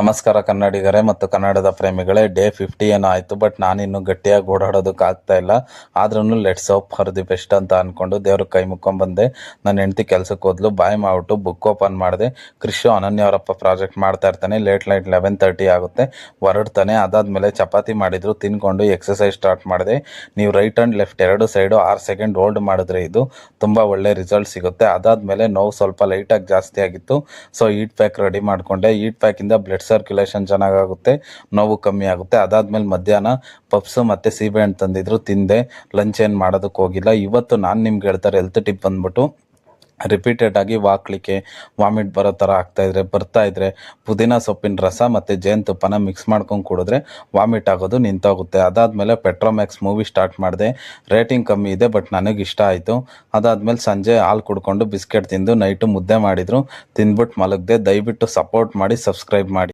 ನಮಸ್ಕಾರ ಕನ್ನಡಿಗರೇ ಮತ್ತು ಕನ್ನಡದ ಪ್ರೇಮಿಗಳೇ. ಡೇ 50 ಏನೋ ಆಯಿತು, ಬಟ್ ನಾನಿನ್ನು ಗಟ್ಟಿಯಾಗಿ ಓಡಾಡೋದಕ್ಕೆ ಆಗ್ತಾ ಇಲ್ಲ. ಆದ್ರೂ let's hope for the best ಅಂತ ಅಂದ್ಕೊಂಡು ದೇವ್ರ ಕೈ ಮುಕ್ಕೊಂಡ್ಬಂದೆ. ನನ್ನ ಹೆಂಡತಿ ಕೆಲ್ಸಕ್ಕೆ ಹೋದ್ಲು. ಬಾಯ್ ಮಾಡ್ಬಿಟ್ಟು ಬುಕ್ ಓಪನ್ ಮಾಡಿದೆ. ಕ್ರಿಶು ಅನನ್ಯ ಅವರಪ್ಪ ಪ್ರಾಜೆಕ್ಟ್ ಮಾಡ್ತಾ ಇರ್ತಾನೆ. ಲೇಟ್ 11:30 ಆಗುತ್ತೆ, ಹೊರಡ್ತಾನೆ. ಅದಾದಮೇಲೆ ಚಪಾತಿ ಮಾಡಿದ್ರು, ತಿನ್ಕೊಂಡು ಎಕ್ಸಸೈಸ್ ಸ್ಟಾರ್ಟ್ ಮಾಡಿದೆ. ನೀವು ರೈಟ್ ಆ್ಯಂಡ್ ಲೆಫ್ಟ್ ಎರಡು ಸೈಡು 6 ಸೆಕೆಂಡ್ ಹೋಲ್ಡ್ ಮಾಡಿದ್ರೆ ಇದು ತುಂಬ ಒಳ್ಳೆ ರಿಸಲ್ಟ್ ಸಿಗುತ್ತೆ. ಅದಾದಮೇಲೆ ನೋವು ಸ್ವಲ್ಪ ಲೈಟಾಗಿ ಜಾಸ್ತಿ ಆಗಿತ್ತು, ಸೊ ಈಟ್ ಪ್ಯಾಕ್ ರೆಡಿ ಮಾಡಿಕೊಂಡೆ. ಈಟ್ ಪ್ಯಾಕಿಂದ ಬ್ಲಡ್ ಸರ್ಕ್ಯುಲೇಷನ್ ಚೆನ್ನಾಗಾಗುತ್ತೆ, ನೋವು ಕಮ್ಮಿ ಆಗುತ್ತೆ. ಅದಾದಮೇಲೆ ಮಧ್ಯಾಹ್ನ ಪಪ್ಸು ಮತ್ತು ಸೀಬೆಹಣ್ಣು ತಂದಿದ್ರು, ತಿಂದೆ. ಲಂಚ್ ಏನು ಮಾಡೋದಕ್ಕೆ ಹೋಗಿಲ್ಲ. ಇವತ್ತು ನಾನು ನಿಮ್ಗೆ ಹೇಳ್ತಾರೆ ಹೆಲ್ತ್ ಟಿಪ್ ಬಂದ್ಬಿಟ್ಟು, ರಿಪೀಟೆಡ್ ಆಗಿ ವಾಕ್ಲಿಕ್ಕೆ ವಾಮಿಟ್ ಬರೋ ಥರ ಬರ್ತಾ ಇದ್ರೆ ಪುದೀನ ಸೊಪ್ಪಿನ ರಸ ಮತ್ತು ಜೇನುತುಪ್ಪನ ಮಿಕ್ಸ್ ಮಾಡ್ಕೊಂಡು ಕುಡಿದ್ರೆ ವಾಮಿಟ್ ಆಗೋದು ನಿಂತೋಗುತ್ತೆ. ಅದಾದಮೇಲೆ ಪೆಟ್ರೋಮ್ಯಾಕ್ಸ್ ಮೂವಿ ಸ್ಟಾರ್ಟ್ ಮಾಡಿದೆ. ರೇಟಿಂಗ್ ಕಮ್ಮಿ ಇದೆ, ಬಟ್ ನನಗೆ ಇಷ್ಟ ಆಯಿತು. ಅದಾದಮೇಲೆ ಸಂಜೆ ಹಾಲು ಕುಡ್ಕೊಂಡು ಬಿಸ್ಕೆಟ್ ತಿಂದು ನೈಟು ಮುದ್ದೆ ಮಾಡಿದರು, ತಿಂದ್ಬಿಟ್ಟು ಮಲಗಿದೆ. ದಯವಿಟ್ಟು ಸಪೋರ್ಟ್ ಮಾಡಿ, ಸಬ್ಸ್ಕ್ರೈಬ್ ಮಾಡಿ.